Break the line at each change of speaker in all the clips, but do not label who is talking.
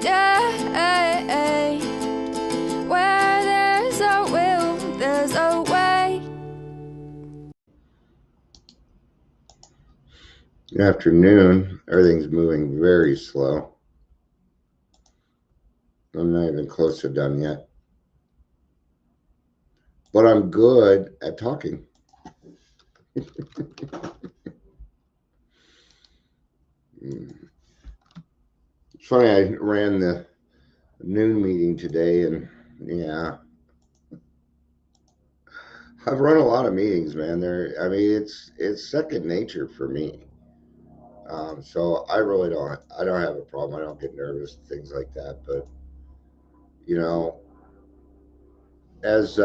stay. Where there's a will, there's a way.
Good afternoon. Everything's moving very slow. I'm not even close to done yet. But I'm good at talking. It's funny, I ran the noon meeting today, and yeah, I've run a lot of meetings, man. It's second nature for me. So I don't have a problem. I don't get nervous, things like that. But you know, as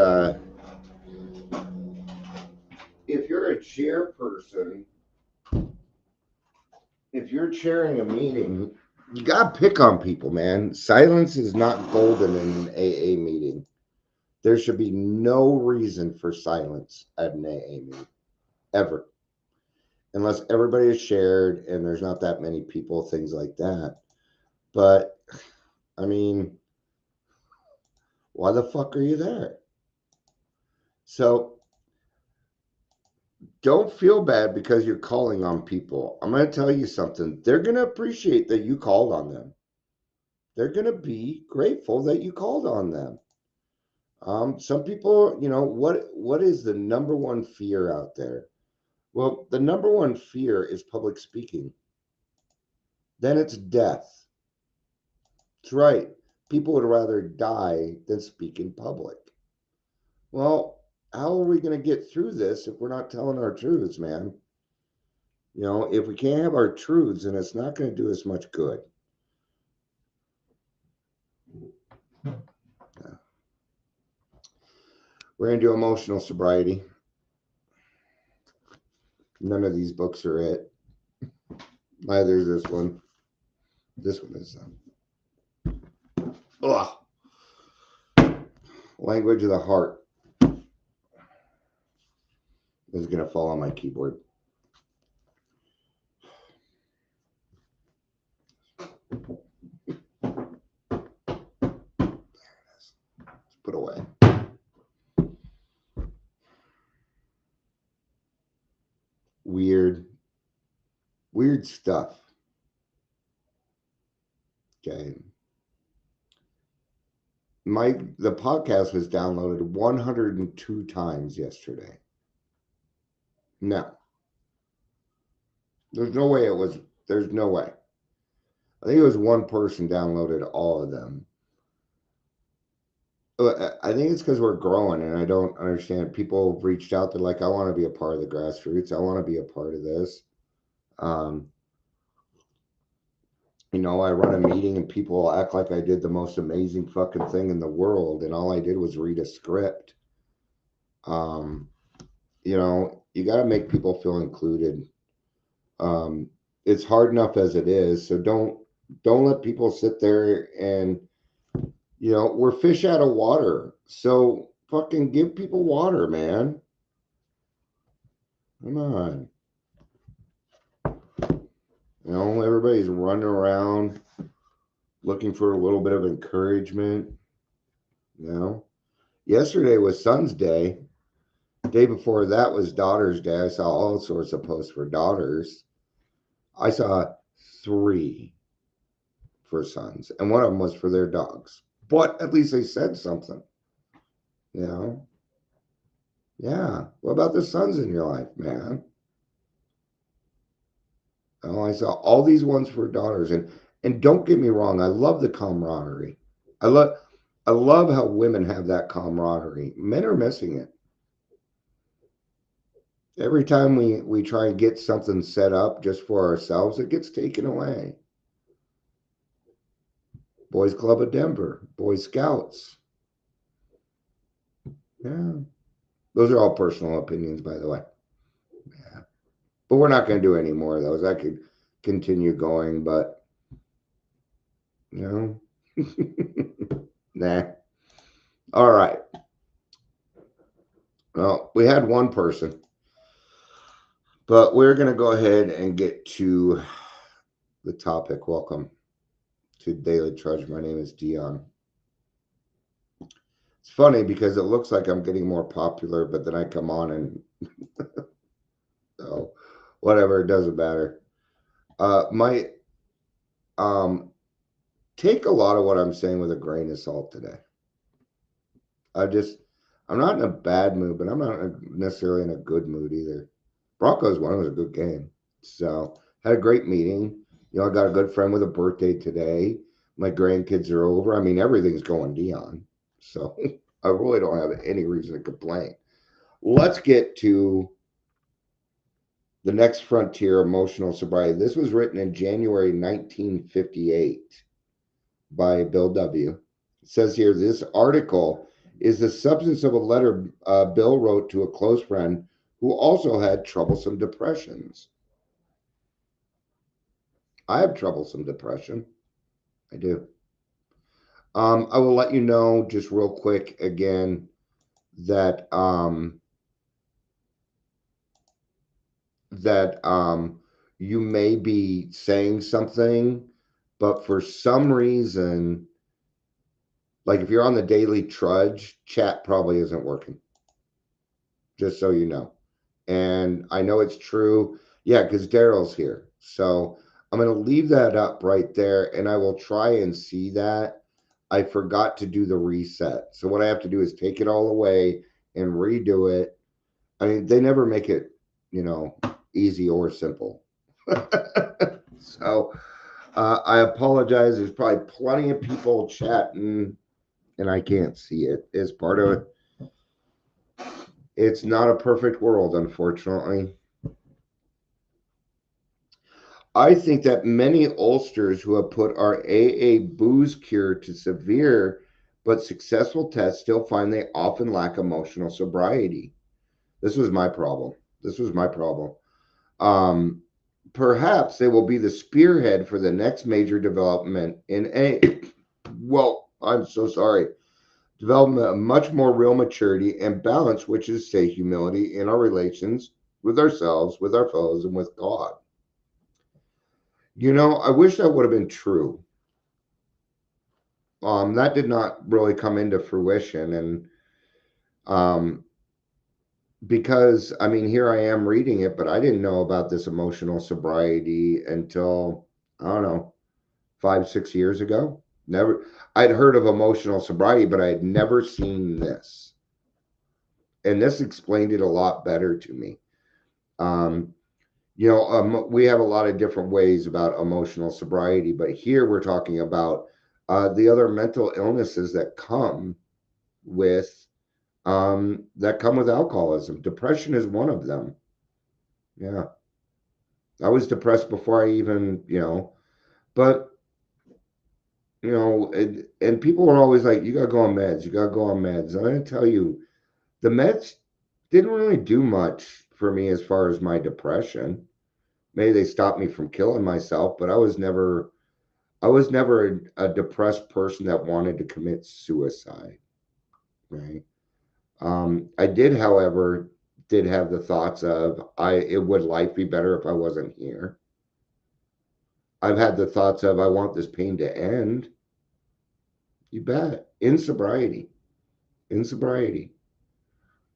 if you're a chairperson, if you're chairing a meeting, you gotta pick on people, man. Silence is not golden in an AA meeting. There should be no reason for silence at an AA meeting, ever, unless everybody is shared and there's not that many people, things like that. But I mean, why the fuck are you there? So don't feel bad because you're calling on people. I'm going to tell you something. They're going to appreciate that you called on them. They're going to be grateful that you called on them. Some people, what is the number one fear out there? Well, the number one fear is public speaking. Then it's death. That's right. People would rather die than speak in public. Well, how are we going to get through this if we're not telling our truths, man? If we can't have our truths, then it's not going to do us much good. Yeah. We're going to do emotional sobriety. None of these books are it. Neither is this one. This one is Language of the Heart. This is going to fall on my keyboard. Put away. Weird stuff. Okay. The podcast was downloaded 102 times yesterday. No. There's no way there's no way. I think it was one person downloaded all of them. I think it's because we're growing, and I don't understand. People have reached out. They're like, I want to be a part of the grassroots. I want to be a part of this. I run a meeting and people act like I did the most amazing fucking thing in the world, and all I did was read a script. You got to make people feel included. It's hard enough as it is, so don't let people sit there and we're fish out of water. So fucking give people water, man. Come on. Everybody's running around looking for a little bit of encouragement. Yesterday was Son's Day. The day before that was Daughter's Day. I saw all sorts of posts for daughters. I saw 3 for sons, and one of them was for their dogs. But at least they said something. Yeah. What about the sons in your life, man? I saw all these ones for daughters, and don't get me wrong, I love the camaraderie. I love how women have that camaraderie. Men are missing it. Every time we try and get something set up just for ourselves, it gets taken away. Boys Club of Denver, Boy Scouts. Yeah. Those are all personal opinions, by the way. Yeah. But we're not going to do any more of those. I could continue going, but nah. All right. Well, we had one person, but we're going to go ahead and get to the topic. Welcome. to Daily Trudge. My name is Dion. It's funny because it looks like I'm getting more popular, but then I come on and oh, whatever, it doesn't matter. My take a lot of what I'm saying with a grain of salt today. I just I'm not in a bad mood, but I'm not necessarily in a good mood either. Broncos won. It was a good game. So had a great meeting. I got a good friend with a birthday today. My grandkids are over. I mean, everything's going Dion. So I really don't have any reason to complain. Let's get to the next frontier, emotional sobriety. This was written in January 1958 by Bill W. It says here, this article is the substance of a letter Bill wrote to a close friend who also had troublesome depressions. I have troublesome depression. I do. I will let you know just real quick again that you may be saying something, but for some reason, like if you're on the Daily Trudge, chat probably isn't working. Just so you know. And I know it's true. Yeah, because Daryl's here. So I'm going to leave that up right there and I will try and see that. I forgot to do the reset. So what I have to do is take it all away and redo it. I mean, they never make it, easy or simple. So I apologize. There's probably plenty of people chatting and I can't see it. It's part of it. It's not a perfect world, unfortunately. I think that many oldsters who have put our AA booze cure to severe but successful tests still find they often lack emotional sobriety. This was my problem. This was my problem. Um, Perhaps they will be the spearhead for the next major development in I'm so sorry, development of much more real maturity and balance, which is, say, humility in our relations with ourselves, with our fellows, and with God. I wish that would have been true. That did not really come into fruition, and because I mean, here I am reading it, but I didn't know about this emotional sobriety until I don't know, 5, 6 years ago. Never, I'd heard of emotional sobriety, but I had never seen this, and this explained it a lot better to me. Um, we have a lot of different ways about emotional sobriety, but here we're talking about the other mental illnesses that come with alcoholism. Depression is one of them. Yeah, I was depressed before I even, but and people are always like, "You gotta go on meds. You gotta go on meds." I'm gonna tell you, the meds didn't really do much for me as far as my depression. Maybe they stopped me from killing myself, but I was never a depressed person that wanted to commit suicide, right? I did, however, did have the thoughts of would life be better if I wasn't here? I've had the thoughts of I want this pain to end. You bet. In sobriety. In sobriety.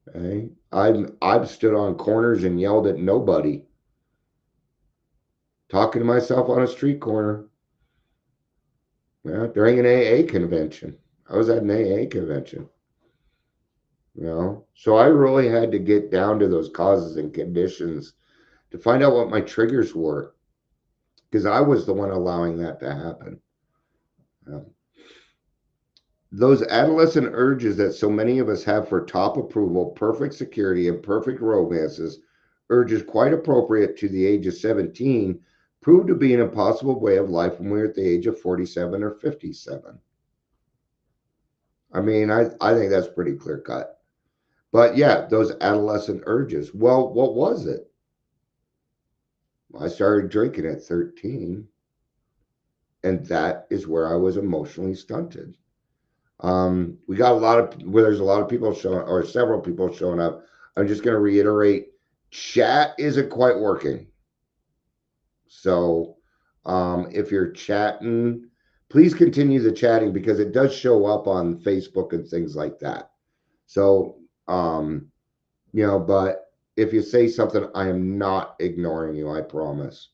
Okay? I've stood on corners and yelled at nobody. Talking to myself on a street corner. Yeah, during an AA convention. I was at an AA convention. So I really had to get down to those causes and conditions to find out what my triggers were, because I was the one allowing that to happen. Those adolescent urges that so many of us have for top approval, perfect security, and perfect romances, urges quite appropriate to the age of 17, proved to be an impossible way of life when we were at the age of 47 or 57. I mean, I think that's pretty clear cut. But yeah, those adolescent urges. Well, what was it? I started drinking at 13, and that is where I was emotionally stunted. We got there's a lot of people showing, or several people showing up. I'm just going to reiterate, chat isn't quite working. So if you're chatting, please continue the chatting because it does show up on Facebook and things like that. So, but if you say something, I am not ignoring you, I promise.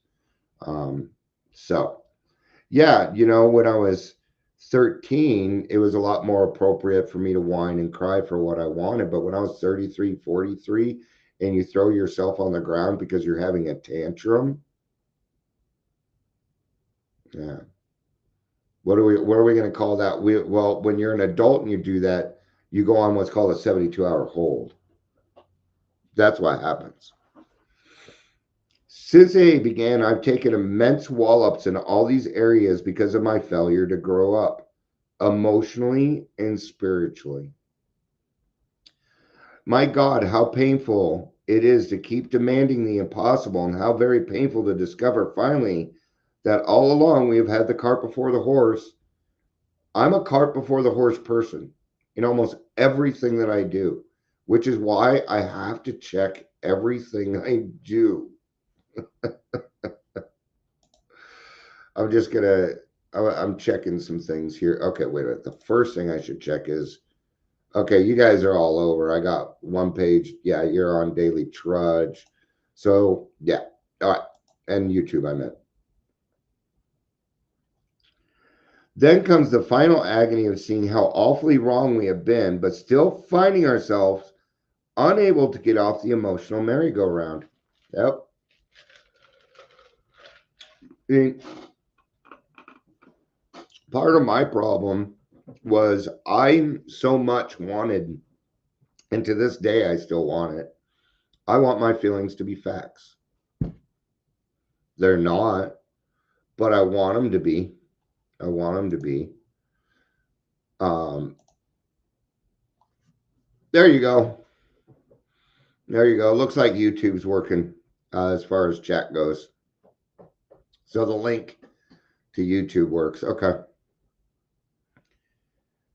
So, yeah, when I was 13, it was a lot more appropriate for me to whine and cry for what I wanted. But when I was 33, 43, and you throw yourself on the ground because you're having a tantrum, yeah. What are we going to call that? Well, when you're an adult and you do that, you go on what's called a 72-hour hold. That's what happens. Since AA began, I've taken immense wallops in all these areas because of my failure to grow up emotionally and spiritually. My God, how painful it is to keep demanding the impossible, and how very painful to discover finally that all along we have had the cart before the horse. I'm a cart before the horse person in almost everything that I do, which is why I have to check everything I do. I'm checking some things here. Okay, wait a minute. The first thing I should check is, okay, you guys are all over. I got one page. Yeah, you're on Daily Trudge. So, yeah. All right. And YouTube, I meant. Then comes the final agony of seeing how awfully wrong we have been, but still finding ourselves unable to get off the emotional merry-go-round. Yep. Part of my problem was I so much wanted, and to this day I still want it. I want my feelings to be facts. They're not, but I want them to be. I want them to be. There you go. There you go. Looks like YouTube's working as far as chat goes. So the link to YouTube works. Okay.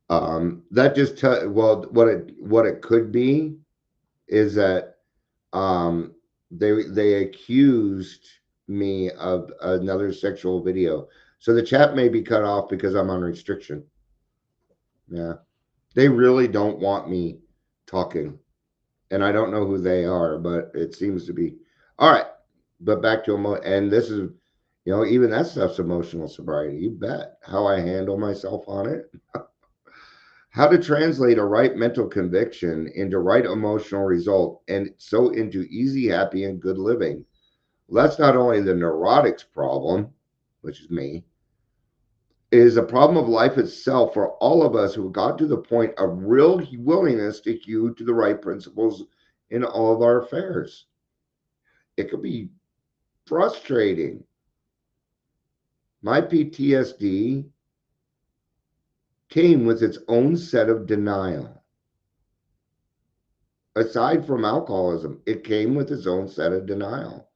That just well, what it could be is that they accused me of another sexual video. So the chat may be cut off because I'm on restriction. Yeah. They really don't want me talking. And I don't know who they are, but it seems to be. All right. But back to and this is, even that stuff's emotional sobriety. You bet. How I handle myself on it. How to translate a right mental conviction into right emotional result and so into easy, happy, and good living. Well, that's not only the neurotics problem, which is me, it is a problem of life itself for all of us who got to the point of real willingness to hew to the right principles in all of our affairs. It could be frustrating. My PTSD came with its own set of denial. Aside from alcoholism, it came with its own set of denial.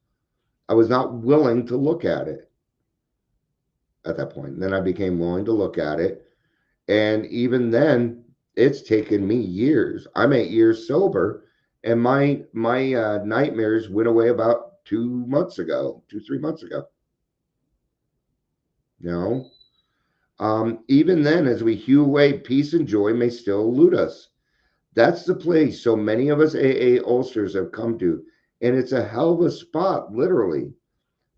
I was not willing to look at it at that point. And then I became willing to look at it. And even then, it's taken me years. I'm 8 years sober, and my nightmares went away about 2 months ago, 3 months ago. Even then, as we hew away, peace and joy may still elude us. That's the place so many of us AA ulcers have come to, and it's a hell of a spot, literally.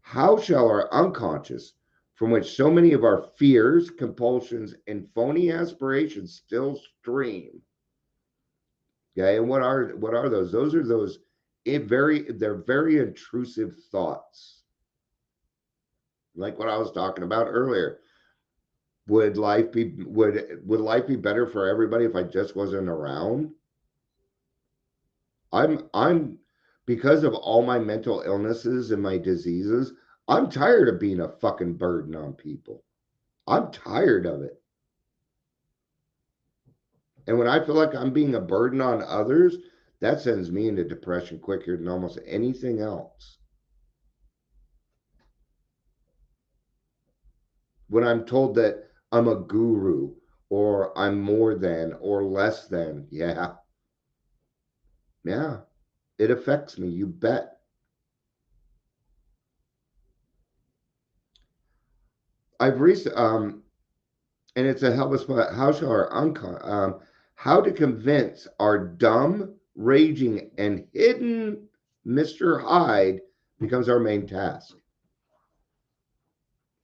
How shall our unconscious, from which so many of our fears, compulsions, and phony aspirations still stream? Okay, and what are those? Those are those they're very intrusive thoughts. Like what I was talking about earlier. Would life be better for everybody if I just wasn't around? I'm because of all my mental illnesses and my diseases, I'm tired of being a fucking burden on people. I'm tired of it. And when I feel like I'm being a burden on others, that sends me into depression quicker than almost anything else. When I'm told that I'm a guru or I'm more than or less than, yeah, it affects me, you bet. I've And it's a help us, how shall our how to convince our dumb, raging, and hidden Mr. Hyde becomes our main task.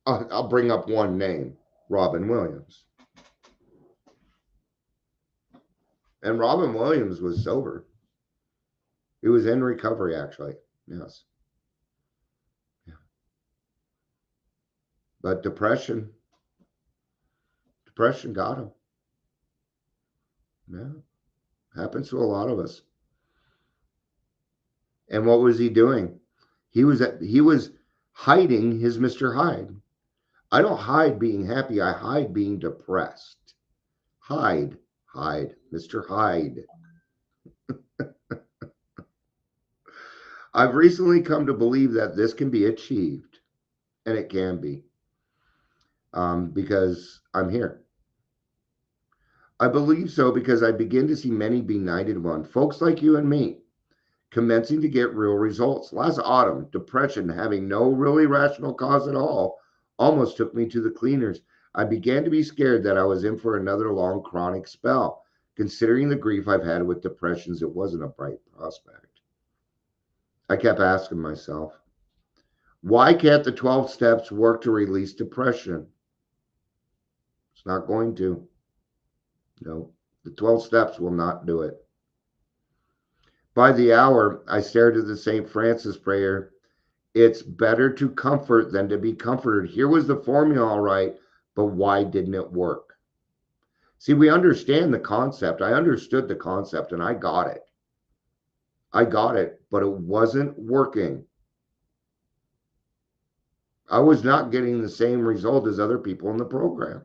I'll bring up one name, Robin Williams. And Robin Williams was sober. He was in recovery, actually. Yes. Yeah. But depression got him. Yeah. Happens to a lot of us. And what was he doing? He was hiding his Mr. Hyde. I don't hide being happy. I hide being depressed. Hide, Mr. Hyde. I've recently come to believe that this can be achieved, and it can be, because I'm here. I believe so because I begin to see many benighted ones, folks like you and me, commencing to get real results. Last autumn, depression, having no really rational cause at all, almost took me to the cleaners. I began to be scared that I was in for another long chronic spell. Considering the grief I've had with depressions, it wasn't a bright prospect. I kept asking myself, why can't the 12 steps work to release depression? It's not going to. No, the 12 steps will not do it. By the hour, I stared at the St. Francis prayer. It's better to comfort than to be comforted. Here was the formula, all right, but why didn't it work? See, we understand the concept. I understood the concept and I got it. But it wasn't working. I was not getting the same result as other people in the program.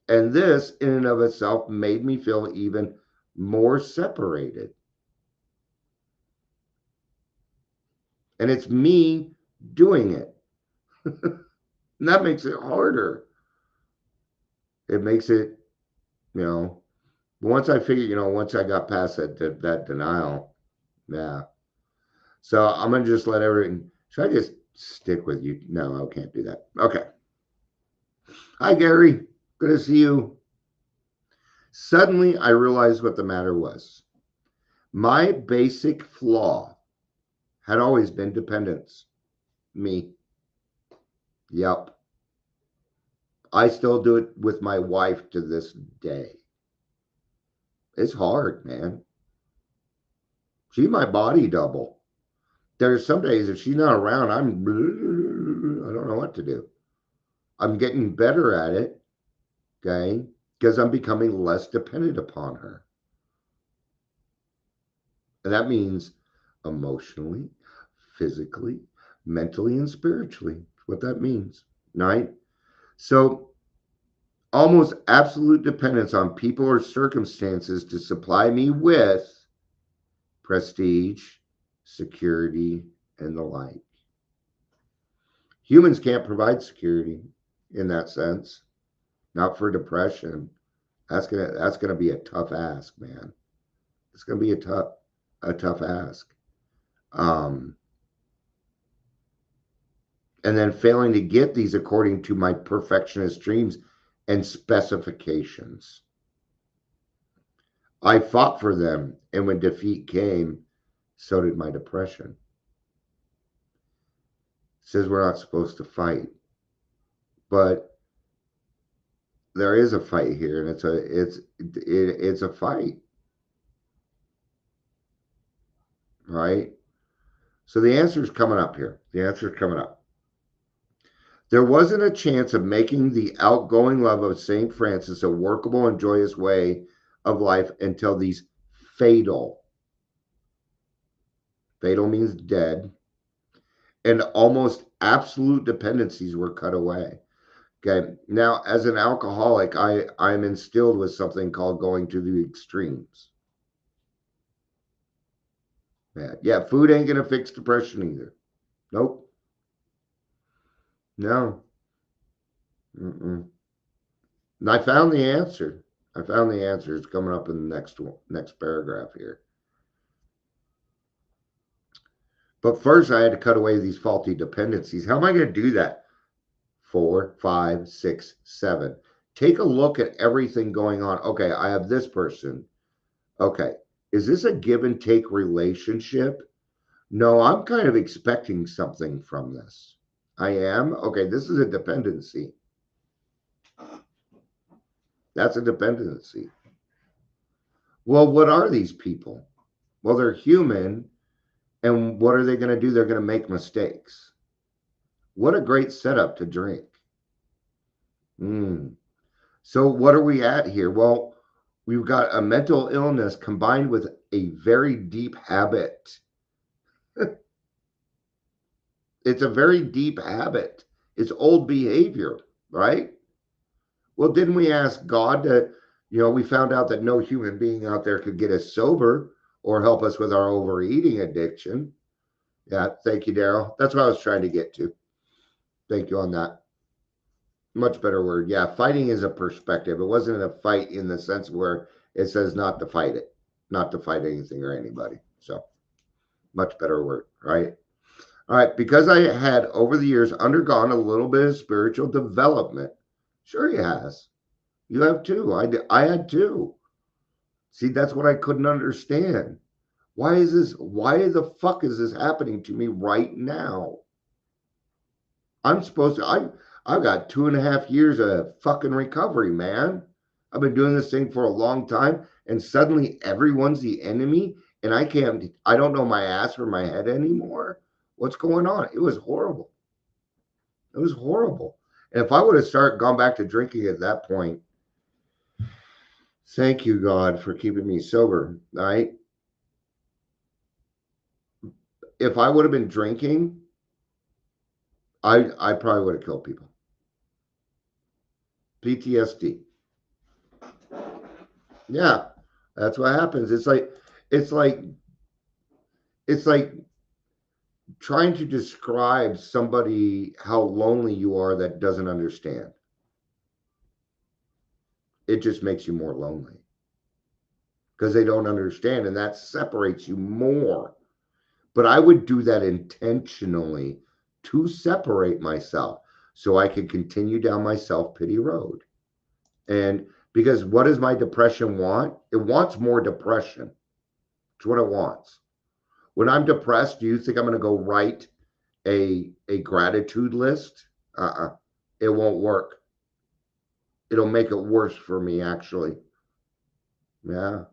And this, in and of itself, made me feel even more separated. And it's me doing it. And that makes it harder. It makes it, once I figured, once I got past that denial, yeah. So I'm going to just let everything, should I just stick with you? No, I can't do that. Okay. Hi, Gary. Good to see you. Suddenly, I realized what the matter was. My basic flaw had always been dependence. Me. Yep. I still do it with my wife to this day. It's hard, man. She's my body double. There's some days if she's not around, I don't know what to do. I'm getting better at it, okay, because I'm becoming less dependent upon her. And that means emotionally, physically, mentally, and spiritually. That's what that means, right? So almost absolute dependence on people or circumstances to supply me with prestige, security, and the like. Humans can't provide security in that sense. Not for depression. That's gonna be a tough ask, man. It's gonna be a tough ask. Um, and then failing to get these according to my perfectionist dreams and specifications. I fought for them, and when defeat came, so did my depression. It says we're not supposed to fight, but there is a fight here, and it's a fight, right? So the answer is coming up here. The answer is coming up. There wasn't a chance of making the outgoing love of St. Francis a workable and joyous way of life until these fatal means dead, and almost absolute dependencies were cut away. Okay. Now, as an alcoholic, I'm instilled with something called going to the extremes. Yeah, food ain't gonna fix depression either. Nope. No. Mm-mm. And I found the answer. It's coming up in the next paragraph here. But first, I had to cut away these faulty dependencies. How am I going to do that? 4, 5, 6, 7. Take a look at everything going on. Okay, I have this person. Okay, is this a give and take relationship? No, I'm kind of expecting something from this. I am? Okay, this is a dependency. That's a dependency. Well, what are these people? Well, they're human, and what are they going to do? They're going to make mistakes. What a great setup to drink. So, what are we at here? Well, we've got a mental illness combined with a very deep habit. It's a very deep habit. It's old behavior, right? Well, didn't we ask God to, we found out that no human being out there could get us sober or help us with our overeating addiction. Yeah, thank you, Daryl. That's what I was trying to get to. Thank you on that. Much better word. Yeah, fighting is a perspective. It wasn't a fight in the sense where it says not to fight it, not to fight anything or anybody. So, much better word, right? All right, because I had over the years undergone a little bit of spiritual development. Sure, he has. You have too. I had too. See, that's what I couldn't understand. Why is this? Why the fuck is this happening to me right now? I'm supposed to. I've got 2.5 years of fucking recovery, man. I've been doing this thing for a long time, and suddenly everyone's the enemy, and I can't. I don't know my ass from my head anymore. What's going on? It was horrible. It was horrible. And if I would have gone back to drinking at that point, thank you, God, for keeping me sober. Right? If I would have been drinking, I probably would have killed people. PTSD. Yeah, that's what happens. It's like it's like trying to describe somebody how lonely you are that doesn't understand. It just makes you more lonely because they don't understand, and that separates you more. But I would do that intentionally to separate myself so I could continue down my self-pity road. And because what does my depression want? It wants more depression. It's what it wants. When I'm depressed, do you think I'm going to go write a gratitude list? It won't work. It'll make it worse for me, actually. Yeah,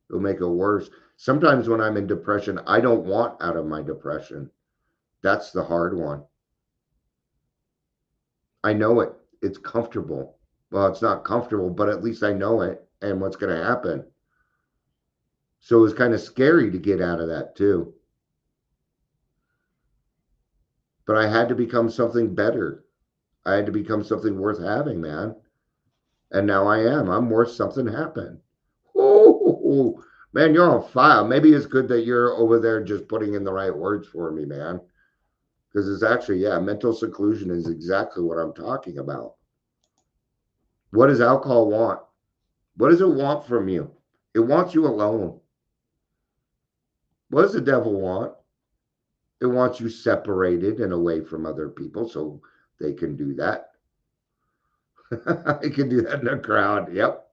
it'll make it worse. Sometimes when I'm in depression, I don't want out of my depression. That's the hard one. I know it. It's comfortable. Well, it's not comfortable, but at least I know it and what's going to happen. So it was kind of scary to get out of that too. But I had to become something better. I had to become something worth having, man. And now I am. I'm worth something happened. Oh, man, you're on fire. Maybe it's good that you're over there just putting in the right words for me, man. Because it's actually, yeah, mental seclusion is exactly what I'm talking about. What does alcohol want? What does it want from you? It wants you alone. What does the devil want? It wants you separated and away from other people so they can do that. I can do that in a crowd. Yep,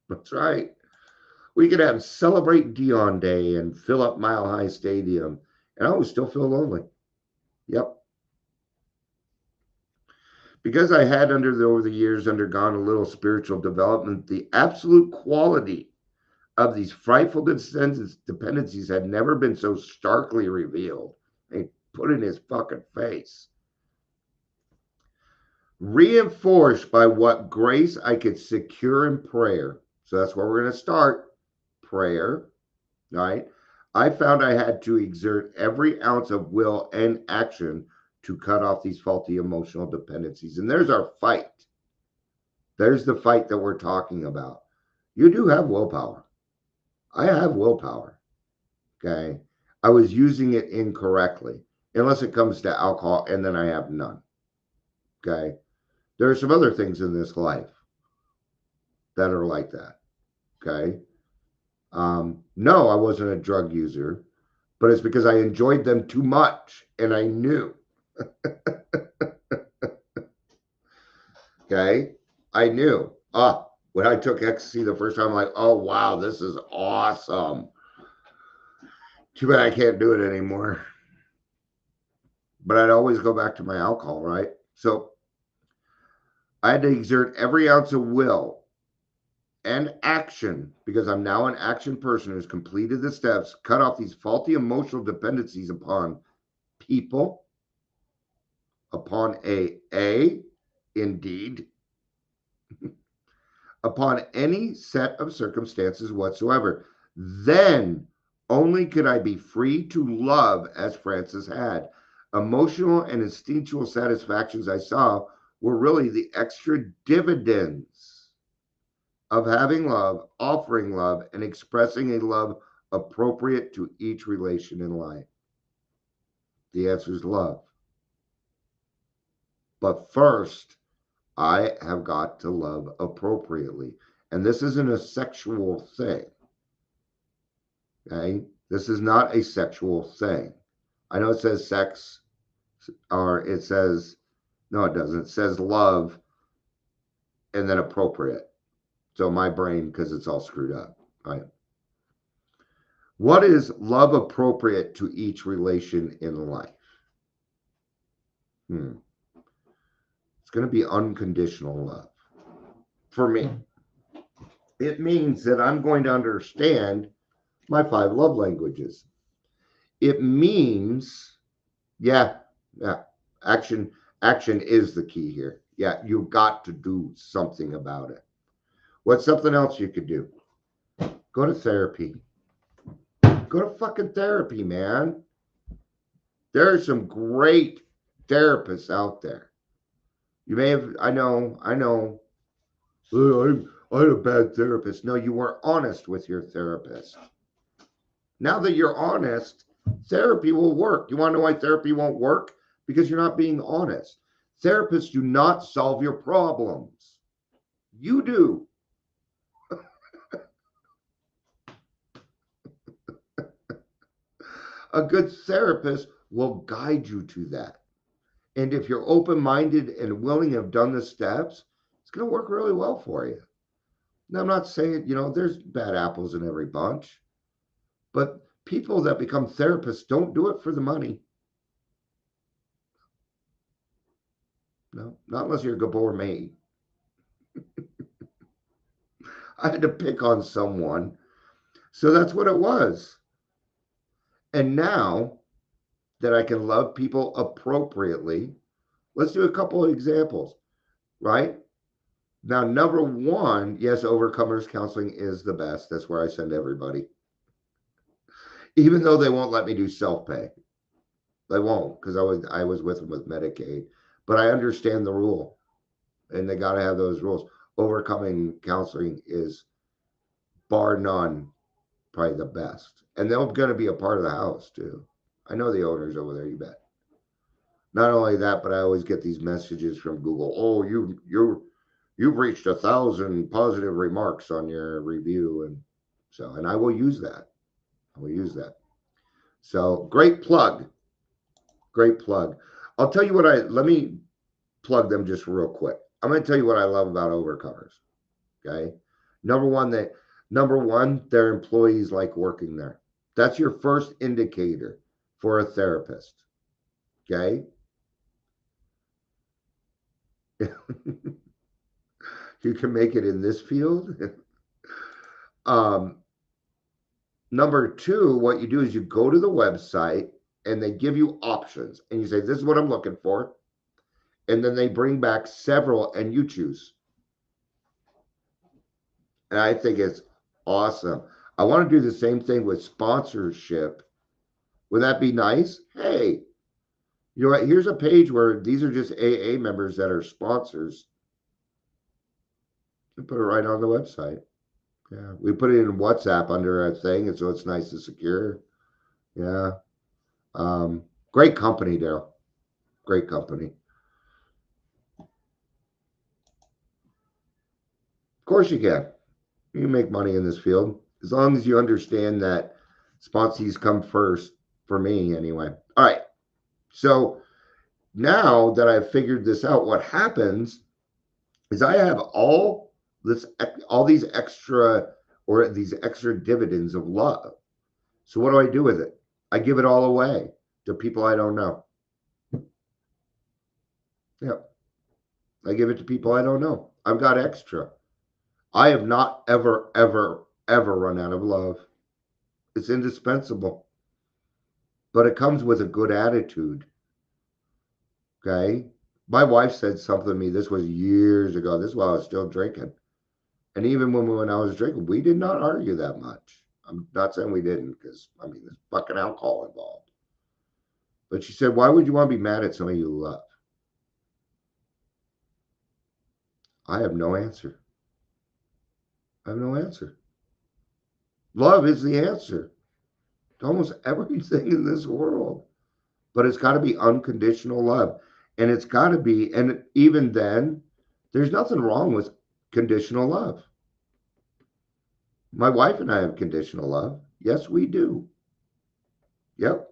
that's right. We could have Celebrate Dion Day and fill up Mile High Stadium, and I would still feel lonely. Yep. Because I had over the years undergone a little spiritual development, the absolute quality of these frightful dependencies had never been so starkly revealed. They put in his fucking face. Reinforced by what grace I could secure in prayer. So that's where we're going to start. Prayer, right? I found I had to exert every ounce of will and action to cut off these faulty emotional dependencies. And there's our fight. There's the fight that we're talking about. You do have willpower. I have willpower. Okay. I was using it incorrectly, unless it comes to alcohol, and then I have none. Okay. There are some other things in this life that are like that. Okay. No, I wasn't a drug user, but it's because I enjoyed them too much and I knew. Okay. I knew. When I took ecstasy the first time, I'm like, oh wow, this is awesome. Too bad I can't do it anymore. But I'd always go back to my alcohol, right? So I had to exert every ounce of will and action because I'm now an action person who's completed the steps, cut off these faulty emotional dependencies upon people, upon indeed, upon any set of circumstances whatsoever. Then only could I be free to love as Francis had. Emotional and instinctual satisfactions I saw were really the extra dividends of having love, offering love, and expressing a love appropriate to each relation in life. The answer is love. But first, I have got to love appropriately. And this isn't a sexual thing. Okay? This is not a sexual thing. I know it says sex, or it says, no, it doesn't. It says love and then appropriate. So my brain, because it's all screwed up, right? What is love appropriate to each relation in life? It's going to be unconditional love. For me, it means that I'm going to understand my 5 love languages. It means, yeah, action is the key here. Yeah, you've got to do something about it. What's something else you could do? Go to therapy. Go to fucking therapy, man. There are some great therapists out there. You may have, I know, I'm a bad therapist. No, you were honest with your therapist. Now that you're honest, therapy will work. You want to know why therapy won't work? Because you're not being honest. Therapists do not solve your problems. You do. A good therapist will guide you to that. And if you're open minded and willing to have done the steps, it's going to work really well for you. Now, I'm not saying, there's bad apples in every bunch, but people that become therapists don't do it for the money. No, not unless you're Gabor May. I had to pick on someone. So that's what it was. And now that I can love people appropriately, let's do a couple of examples, right? Now, number one, yes, Overcomers Counseling is the best. That's where I send everybody. Even though they won't let me do self-pay. They won't, because I was with them with Medicaid. But I understand the rule. And they got to have those rules. Overcoming Counseling is bar none probably the best. And they're going to be a part of the house too. I know the owners over there, you bet. Not only that, but I always get these messages from Google. Oh, you've reached 1,000 positive remarks on your review, and I will use that. So great plug. I'll tell you let me plug them just real quick. I'm going to tell you what I love about Overcomers. Okay. Number one, their employees like working there. That's your first indicator for a therapist. Okay. You can make it in this field. Number two, what you do is you go to the website and they give you options and you say, this is what I'm looking for. And then they bring back several and you choose. And I think it's awesome. I want to do the same thing with sponsorship. Would that be nice? Hey, you know what? Here's a page where these are just AA members that are sponsors. We put it right on the website. Yeah, we put it in WhatsApp under a thing, and so it's nice and secure. Yeah. Great company, Daryl. Great company. Of course you can. You can make money in this field as long as you understand that sponsees come first for me anyway. All right. So now that I've figured this out, what happens is I have all these extra or these extra dividends of love. So what do I do with it? I give it all away to people I don't know. Yeah, I give it to people I don't know. I've got extra. I have not ever, ever, ever run out of love. It's indispensable, but it comes with a good attitude. Okay. My wife said something to me. This was years ago. This is while I was still drinking. And even when I was drinking, we did not argue that much. I'm not saying we didn't because, I mean, there's fucking alcohol involved. But she said, why would you want to be mad at somebody you love? I have no answer. I have no answer. Love is the answer to almost everything in this world. But it's got to be unconditional love. And it's got to be, and even then, there's nothing wrong with conditional love. My wife and I have conditional love. Yes, we do. Yep.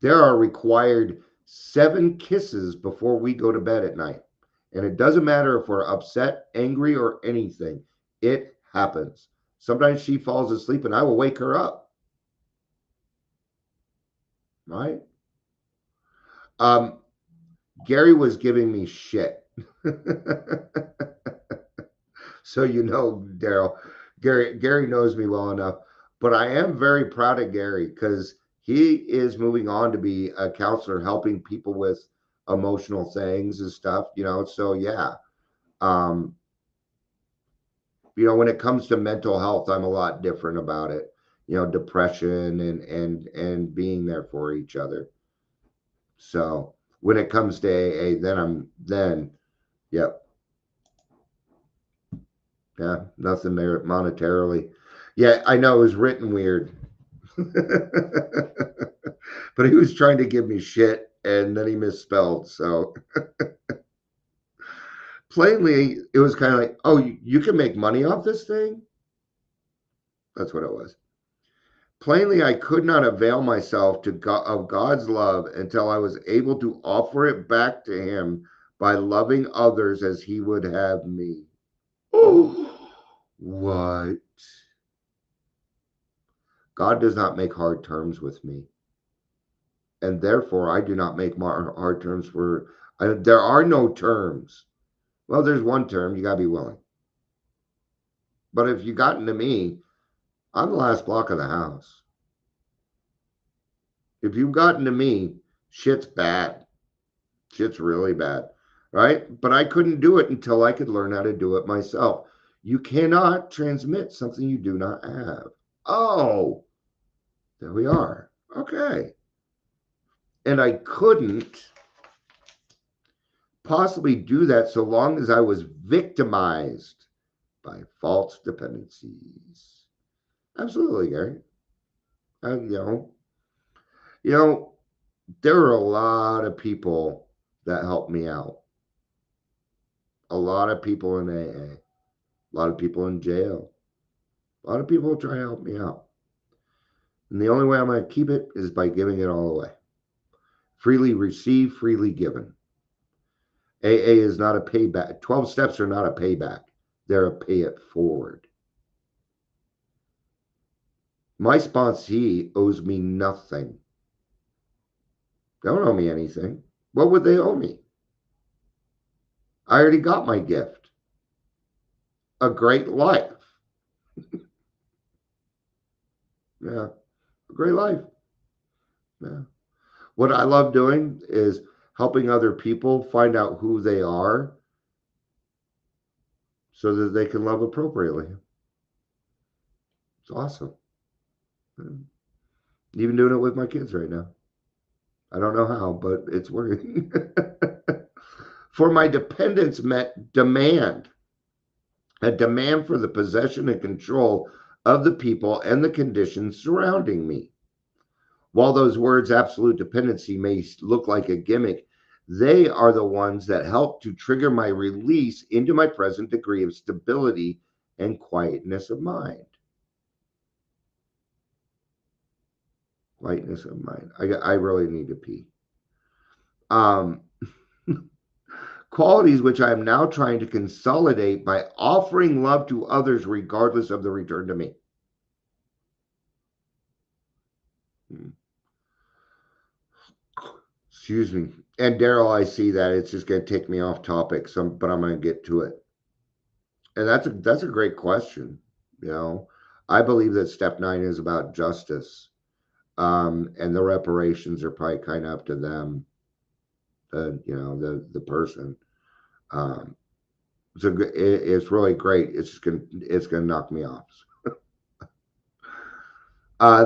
There are required 7 kisses before we go to bed at night. And it doesn't matter if we're upset, angry, or anything. It happens. Sometimes she falls asleep and I will wake her up. Right? Um, Gary was giving me shit. So Daryl, Gary knows me well enough, but I am very proud of Gary because he is moving on to be a counselor, helping people with emotional things and stuff. So yeah, um, when it comes to mental health, I'm a lot different about it. Depression and being there for each other. So when it comes to AA, then yep, yeah, nothing there monetarily. Yeah, I know it was written weird. But he was trying to give me shit and then he misspelled. So plainly, it was kind of like, oh, you can make money off this thing? That's what it was. Plainly, I could not avail myself of God's love until I was able to offer it back to him by loving others as he would have me. Oh, what? God does not make hard terms with me. And therefore, I do not make hard terms for. There are no terms. Well, there's one term, you got to be willing. But if you got into me, I'm the last block of the house. If you've gotten to me, shit's bad. Shit's really bad. Right? But I couldn't do it until I could learn how to do it myself. You cannot transmit something you do not have. Oh, there we are. Okay. And I couldn't possibly do that so long as I was victimized by false dependencies. Absolutely, Gary. Uh, you know, you know, there are a lot of people that helped me out. A lot of people in AA, a lot of people in jail, a lot of people try to help me out. And the only way I'm going to keep it is by giving it all away. Freely received, freely given. AA is not a payback. 12 steps are not a payback. They're a pay it forward. My sponsee owes me nothing. They don't owe me anything. What would they owe me? I already got my gift. A great life. Yeah, a great life. Yeah. What I love doing is helping other people find out who they are so that they can love appropriately. It's awesome. Even doing it with my kids right now. I don't know how, but it's working. For my dependents met demand, a demand for the possession and control of the people and the conditions surrounding me. While those words absolute dependency may look like a gimmick, they are the ones that help to trigger my release into my present degree of stability and quietness of mind. Quietness of mind. I really need to pee. Um, qualities which I am now trying to consolidate by offering love to others regardless of the return to me. Excuse me. And Daryl, I see that it's just going to take me off topic, but I'm going to get to it. And that's a great question. You know, I believe that step 9 is about justice, and the reparations are probably kind of up to them, the person. Um, so it's really great. It's gonna knock me off.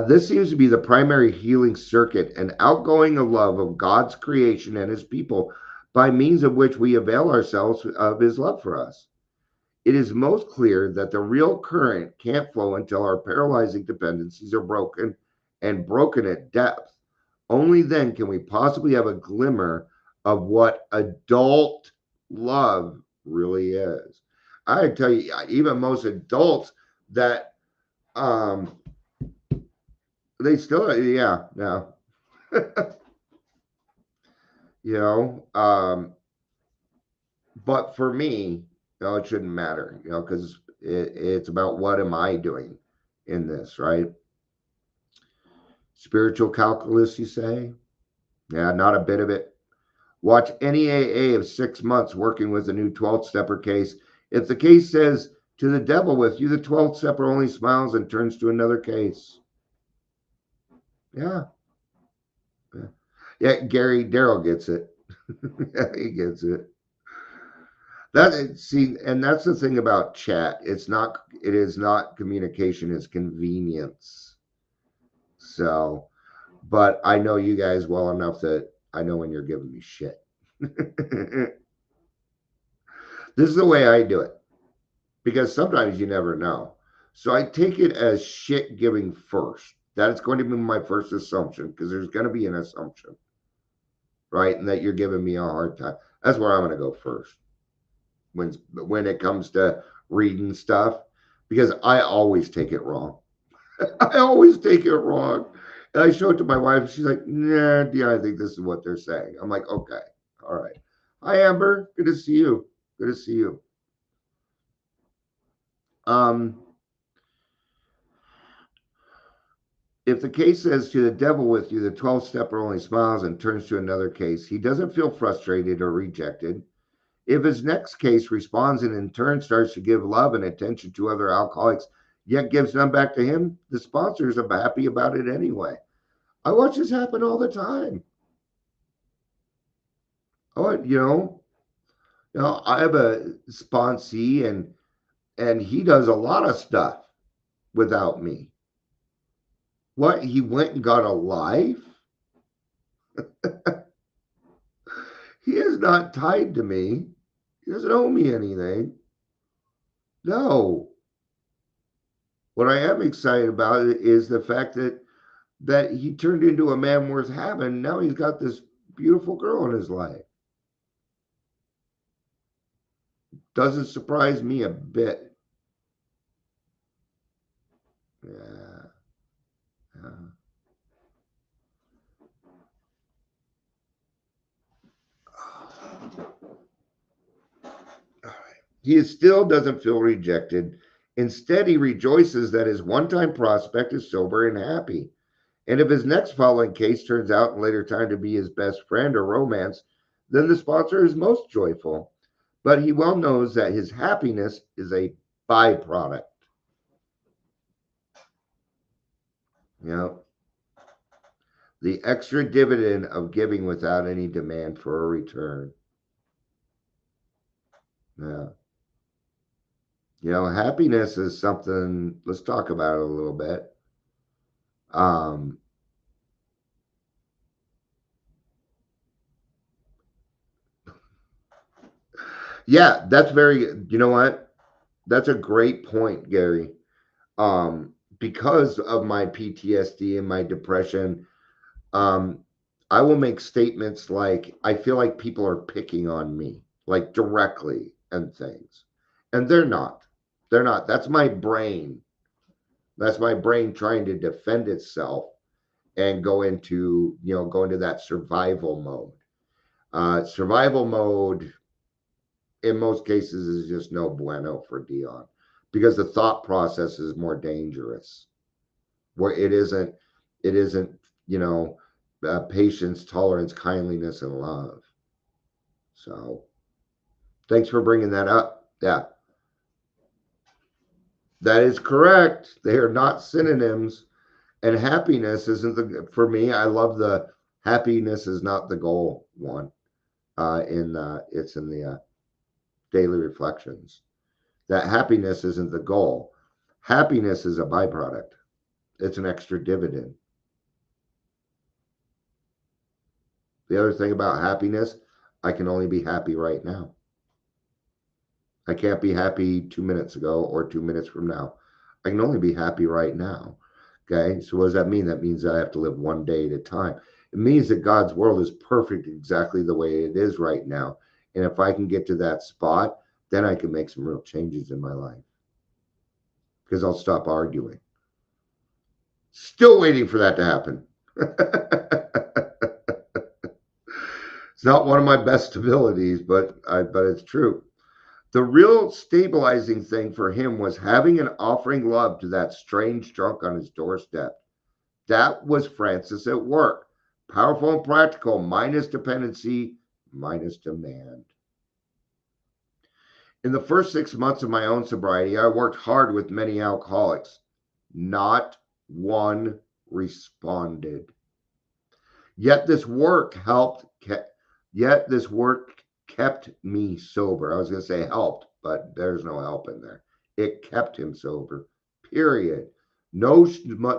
This seems to be the primary healing circuit, an outgoing of love of God's creation and His people, by means of which we avail ourselves of His love for us. It is most clear that the real current can't flow until our paralyzing dependencies are broken, and broken at depth. Only then can we possibly have a glimmer of what adult love really is. I tell you, even most adults that they still, yeah, no, you know, but for me, it shouldn't matter, because it's about what am I doing in this, right? Spiritual calculus, you say? Yeah, not a bit of it. Watch any AA of 6 months working with a new 12th stepper case. If the case says to the devil with you, the 12th stepper only smiles and turns to another case. Yeah. Yeah, Gary, Daryl gets it. Yeah, he gets it. And that's the thing about chat. It is not communication, it's convenience. So, but I know you guys well enough that I know when you're giving me shit. This is the way I do it, because sometimes you never know. So I take it as shit giving first. That is going to be my first assumption, because there's going to be an assumption, right? And that you're giving me a hard time. That's where I'm going to go first when it comes to reading stuff, because I always take it wrong. I always take it wrong. And I show it to my wife, and she's like, nah, yeah, I think this is what they're saying. I'm like, okay, all right. Hi, Amber. Good to see you. Good to see you. Um, if the case says to the devil with you, the 12th stepper only smiles and turns to another case, he doesn't feel frustrated or rejected. If his next case responds and in turn starts to give love and attention to other alcoholics, yet gives none back to him, the sponsors are happy about it anyway. I watch this happen all the time. Oh, I have a sponsee, and he does a lot of stuff without me. What? He went and got a life? He is not tied to me. He doesn't owe me anything. No. What I am excited about is the fact that he turned into a man worth having. Now he's got this beautiful girl in his life. Doesn't surprise me a bit. Yeah. Yeah. He still doesn't feel rejected. Instead, he rejoices that his one time prospect is sober and happy. And if his next following case turns out in later time to be his best friend or romance, then the sponsor is most joyful. But he well knows that his happiness is a byproduct. You know, the extra dividend of giving without any demand for a return. Yeah. Happiness is something, let's talk about it a little bit. Um, yeah, you know what? That's a great point, Gary. Because of my PTSD and my depression, um, I will make statements like, I feel like people are picking on me, like directly and things. And they're not. They're not. That's my brain. That's my brain trying to defend itself and go into that survival mode. Survival mode in most cases is just no bueno for Dion, because the thought process is more dangerous. Where it isn't, you know, patience, tolerance, kindliness, and love. So thanks for bringing that up. Yeah, that is correct. They are not synonyms. And happiness isn't for me. I love the happiness is not the goal one. It's in the daily reflections that happiness isn't the goal. Happiness is a byproduct. It's an extra dividend. The other thing about happiness, I can only be happy right now. I can't be happy 2 minutes ago or 2 minutes from now. I can only be happy right now. Okay. So what does that mean? That means I have to live one day at a time. It means that God's world is perfect exactly the way it is right now. And if I can get to that spot, then I can make some real changes in my life because I'll stop arguing. Still waiting for that to happen. It's not one of my best abilities, but it's true. The real stabilizing thing for him was having and offering love to that strange drunk on his doorstep. That was Francis at work. Powerful and practical, minus dependency, minus demand. In the first 6 months of my own sobriety, I worked hard with many alcoholics. Not one responded. Yet this work helped. Yet this work kept me sober. I was going to say helped, but there's no help in there. It kept him sober. Period. No,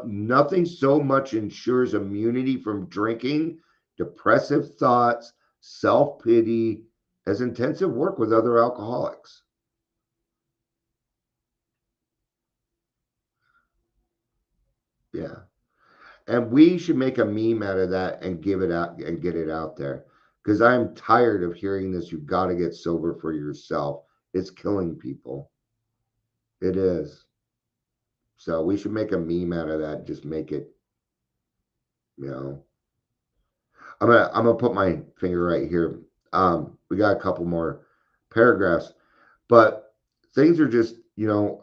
nothing so much ensures immunity from drinking, depressive thoughts, self pity, as intensive work with other alcoholics. Yeah. And we should make a meme out of that and give it out and get it out there. Because I'm tired of hearing this. You've got to get sober for yourself. It's killing people. It is. So we should make a meme out of that. Just make it, you know. I'm gonna put my finger right here. We got a couple more paragraphs, but things are just, people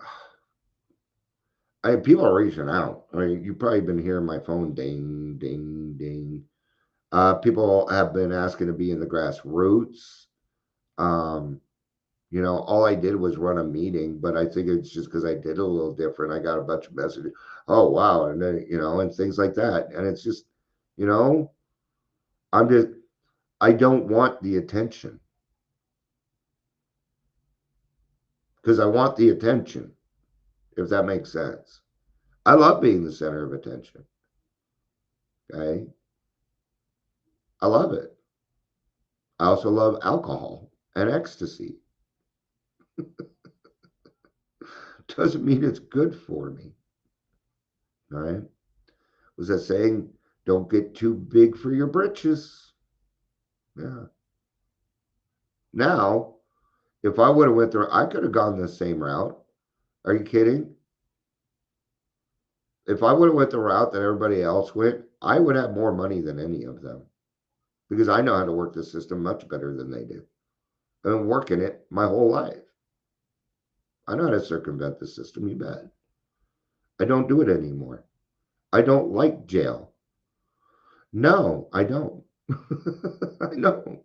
are reaching out. I mean, you've probably been hearing my phone ding, ding, ding. People have been asking to be in the grassroots. Um, all I did was run a meeting, but I think it's just because I did it a little different. I got a bunch of messages. Oh wow, and then and things like that. And it's just, you know, I'm just I don't want the attention because I want the attention. If that makes sense, I love being the center of attention. Okay, I love it. I also love alcohol and ecstasy. Doesn't mean it's good for me. All right. Was that saying? Don't get too big for your britches. Yeah. Now, if I would have went through, I could have gone the same route. Are you kidding? If I would have went the route that everybody else went, I would have more money than any of them because I know how to work the system much better than they do. I've been working it my whole life. I know how to circumvent the system, you bet. I don't do it anymore. I don't like jail. No, I don't. I know.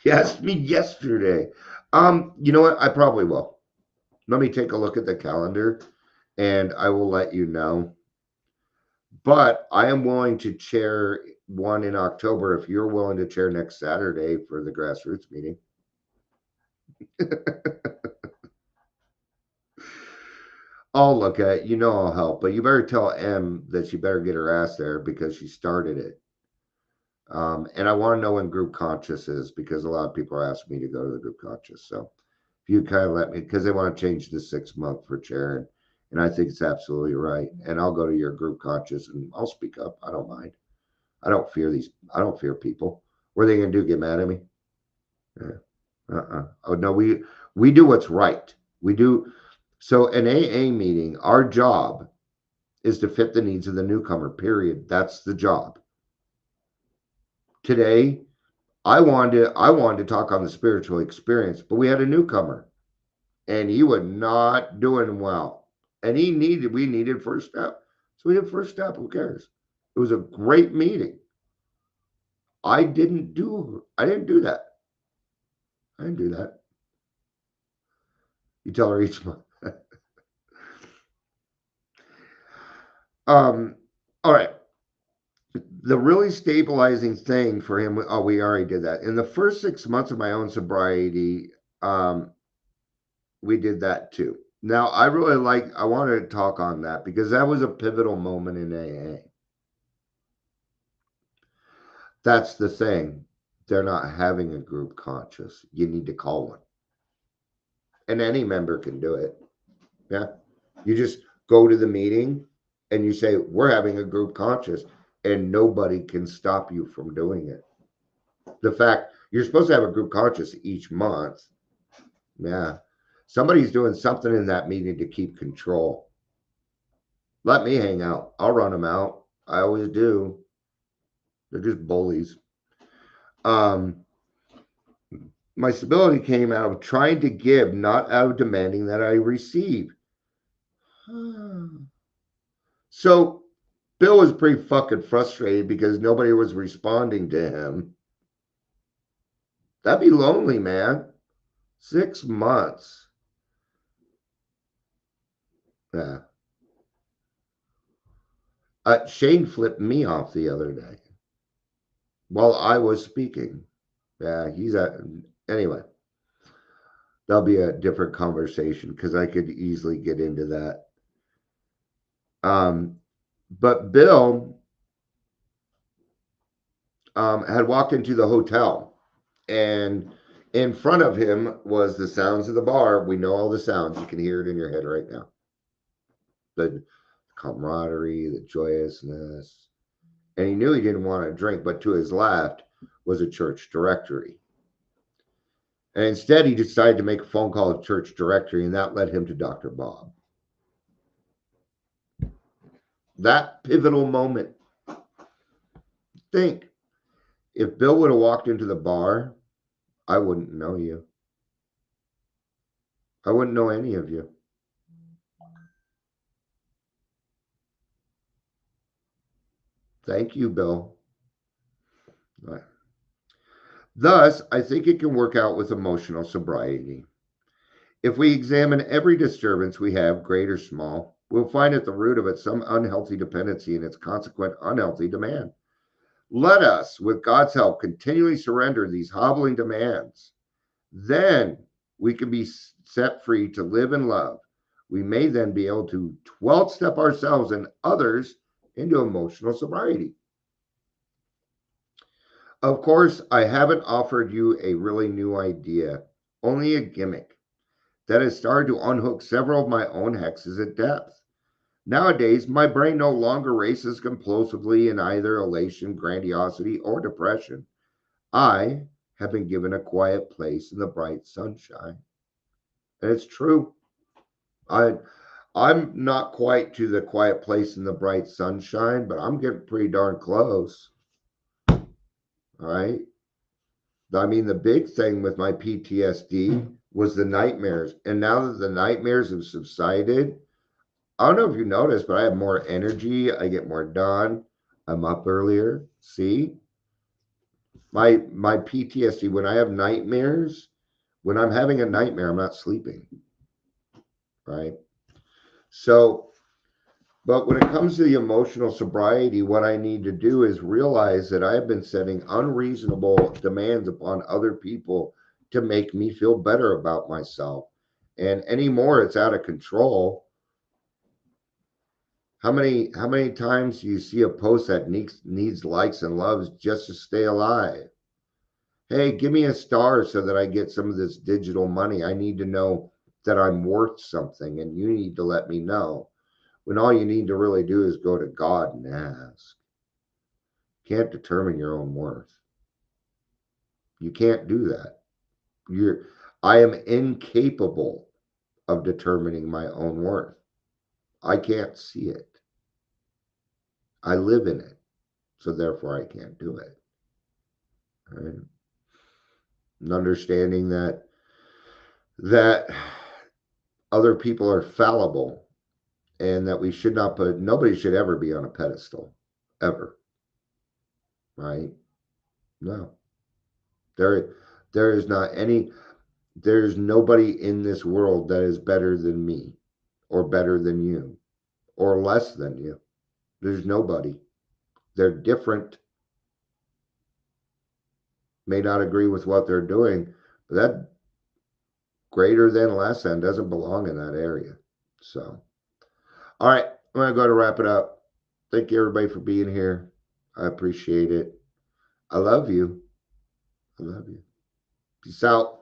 You asked me yesterday. You know what? I probably will. Let me take a look at the calendar and I will let you know. But I am willing to chair one in October if you're willing to chair next Saturday for the grassroots meeting. I'll look at it. I'll help. But you better tell Em that she better get her ass there because she started it. And I want to know when group conscious is because a lot of people are asking me to go to the group conscious. So if you kind of let me, because they want to change the 6 month for chair, and I think it's absolutely right. And I'll go to your group conscious and I'll speak up. I don't mind. I don't fear people. What are they going to do? Get mad at me? Yeah. Oh no, we do what's right. We do. So an AA meeting, our job is to fit the needs of the newcomer. Period. That's the job. Today, I wanted to talk on the spiritual experience, but we had a newcomer and he was not doing well. And we needed first step. So we did first step. Who cares? It was a great meeting. I didn't do that. I didn't do that. You tell her each month. um, all right. The really stabilizing thing for him, oh, we already did that. In the first 6 months of my own sobriety, um, we did that too. Now, I wanted to talk on that because that was a pivotal moment in AA. That's the thing. They're not having a group conscious. You need to call one. And any member can do it. Yeah. You just go to the meeting and you say, we're having a group conscious, and nobody can stop you from doing it. The fact you're supposed to have a group conscious each month. Yeah. Somebody's doing something in that meeting to keep control. Let me hang out. I'll run them out. I always do. They're just bullies. Um, my stability came out of trying to give, not out of demanding that I receive. So Bill was pretty fucking frustrated because nobody was responding to him. That'd be lonely, man. 6 months. Yeah. Shane flipped me off the other day while I was speaking. Yeah, anyway. That'll be a different conversation because I could easily get into that. But Bill had walked into the hotel, and in front of him was the sounds of the bar. We know all the sounds. You can hear it in your head right now. The camaraderie, the joyousness. And he knew he didn't want to drink, but to his left was a church directory. And instead, he decided to make a phone call to church directory, and that led him to Dr. Bob. That pivotal moment. Think, if Bill would have walked into the bar, I wouldn't know you. I wouldn't know any of you. Thank you, Bill. Right. Thus, I think it can work out with emotional sobriety. If we examine every disturbance we have, great or small, we'll find at the root of it some unhealthy dependency and its consequent unhealthy demand. Let us, with God's help, continually surrender these hobbling demands. Then we can be set free to live and love. We may then be able to 12 step ourselves and others into emotional sobriety. Of course, I haven't offered you a really new idea, only a gimmick that has started to unhook several of my own hexes at depth. Nowadays, my brain no longer races compulsively in either elation, grandiosity, or depression. I have been given a quiet place in the bright sunshine. And it's true. I'm not quite to the quiet place in the bright sunshine, but I'm getting pretty darn close. All right. I mean, the big thing with my PTSD was the nightmares. And now that the nightmares have subsided, I don't know if you noticed, but I have more energy. I get more done. I'm up earlier. See? My PTSD, when I have nightmares, when I'm having a nightmare, I'm not sleeping. Right? So, but when it comes to the emotional sobriety, what I need to do is realize that I have been setting unreasonable demands upon other people to make me feel better about myself. And anymore, it's out of control. How many times do you see a post that needs likes and loves just to stay alive? Hey, give me a star so that I get some of this digital money. I need to know that I'm worth something, and you need to let me know. When all you need to really do is go to God and ask. Can't determine your own worth. You can't do that. I am incapable of determining my own worth. I can't see it. I live in it. So therefore I can't do it. right? And understanding that other people are fallible, and that we should not put, nobody should ever be on a pedestal, ever, right? No, there there is not any, there's nobody in this world that is better than me, or better than you, or less than you. There's nobody. They're different, may not agree with what they're doing, but that greater than, less than doesn't belong in that area. So, all right, I'm going to go to wrap it up. Thank you, everybody, for being here. I appreciate it. I love you. I love you. Peace out.